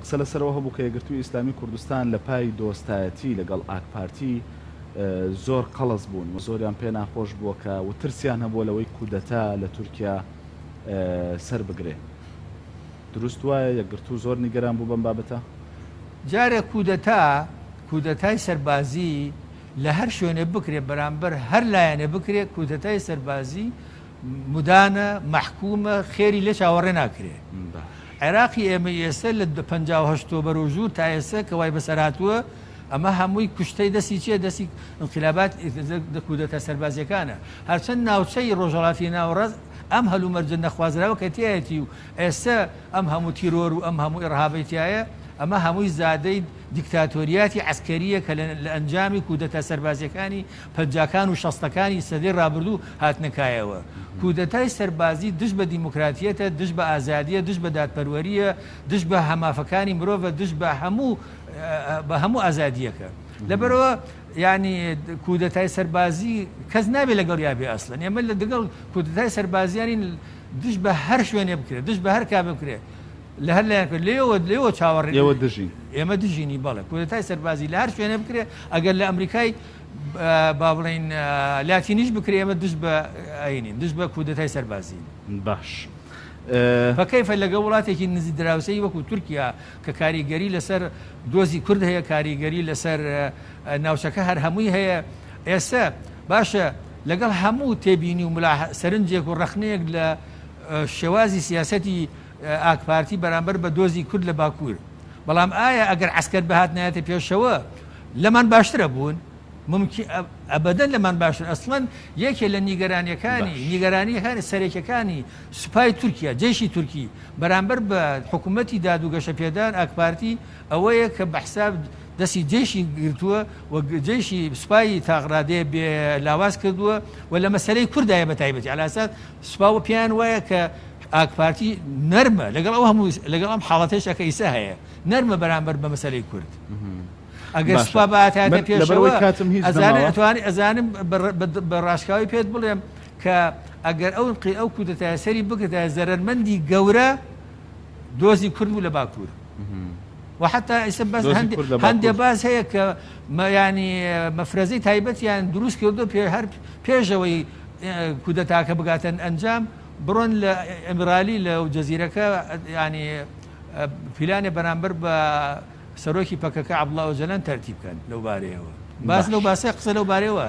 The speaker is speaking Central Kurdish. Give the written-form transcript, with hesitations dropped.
قسە لەسەرەوە هەبوو کە یەکگرتووی ئیسلامی کوردستان لە پای دۆستایەتی لەگەڵ ئاک پارتی زۆر قەڵس بوون و زۆریان پێ ناخۆش بووە کە وترسیان هەبووە لەوەی کودەتا لە تورکیا سەر بگرێ. دروست وایە یەکگرتوو زۆر نیگەران بوو بەم بابەتە؟ جارێک کودەتای سەربازی لە هەر شوێنێ بکرێ بەرامبەر هەر لایەنێ بکرێت کودەتای سەربازی مدانە مەحکومە خێری لێ چاوەڕێ ناکرێ. عێراقی ئێمە ئێستا لە 1950 بەروژوو تا ئێستا کە وای بەسەر هاتووە ئەمە هەمووی کوشتەی دەستی چیە دەستی انقلابات کودەتە سەربازیەکانە. هەرچەند ناوچەی ڕۆژهەڵاتی ناوەڕاست ئەم هەلومەرجە نەخوازراوە کە تایەتی و ئێستا ئەم هەموو تیرۆر و ئەم هەموو ئێڕهابەتیایە ئەمە هەمووی زادەی دیکتاتۆریاتی عسکەریە کە لە ئەنجامی کودەتە سەربازیەکانی پەنجاکان و شەستەکانی سەدەی ڕابردوو هاتنەکایەوە. کودەتای سەربازی دشت بە دیموکراتیەتە، دشت بە ئازادیە، دشت بە دادپەروەریە، دشت بە هەمافەکانی مرۆڤە، دشت بە هەموو ئازادیەکە. لەبەرەوە ینی کودەتای سەربازی کەس نابێت لەگەڵ یابێ ئەسڵەن. ئێمە لە دەگەڵ کودەتای سەربازیانی دشت بە هەر شوێنێ بکرێت، دشت بە هەر کابێ بکرێت لە هەر لایەن کرد لێوە چاوەڕێ ئێمە دژینی بەڵێ کودەتای سەربازی لە هەر شوێنێ بکرێ. ئەگەر لە ئەمریکای با بڵین لاتینیش بکرێ ئێمە دشت بە ئاینین دشت بە کودەتای سەربازی. باش فەکەیفە لەگە وڵاتێکی نزی دراوسەی وەکو تورکیا کە کاریگەری لەسەر دۆزی کورد هەیە، کاریگەری لەسەر ناوچەکە هەر هەمووی هەیە. ئێستا باشە لەگەڵ هەموو تێبینی و سەرنجێک و ڕەخنەیەک لە شێوازی سیاسەتی ئاک پارتی بەرامبەر بە دۆزی کورد لە باکوور، بەڵام ئایا ئەگەر عسکەر بەهات نایەتە پێشەوە لەمان باشترە بوون؟ ئەبەدەن لەمان باشتر. ئەسڵەن یەکێ لە نیگەرانیەکانی سەرێکەکانی سوپای تورکیا جێشی تورکی بەرامبەر بە حکوومەتی دادوگەشە پێدان ئاک پارتی ئەوەیە کە بەحساب دەستی جێشی گرتووە و جێشی سوپای تاغرادێ بێ لاواز کردووە و لە مەسەلەی کوردایە بە تایبەتی علاسات سوپاوە پیان وایە کە ئاک پارتی نەرمە لەگەڵ ئەم حاڵەتێشەکە ئیسا هەیە نەرمە بەرامبەر بە مەسەلەی کورد. ئەگەر سوپا بەهاتایەتە پێشەوە ئەزانم بە ڕاشکاوی پێت بڵێم کە ئەگەر ئەو کودەتایە سەری بکرێتە زەرەرمەندی گەورە دۆزی کورد بوو لە باکوور. وحتا ئێستا بەس هەندێ باز هەیە کە ینی مەفرەزەی تایبەتیان دروست کردو هەر پێشەوەی کودەتاکە بگاتن ئەنجام بڕۆن لە ئەمرالی لە جەزیرەکە ینی پیلانێ بەرامبەر بە سەرۆکی پەکەکە عەبدوڵڵا ئۆجەلەن تەرتیب بکەن لەو بارەیەوە. باس لەو باسەی قسە لەو بارەیەوە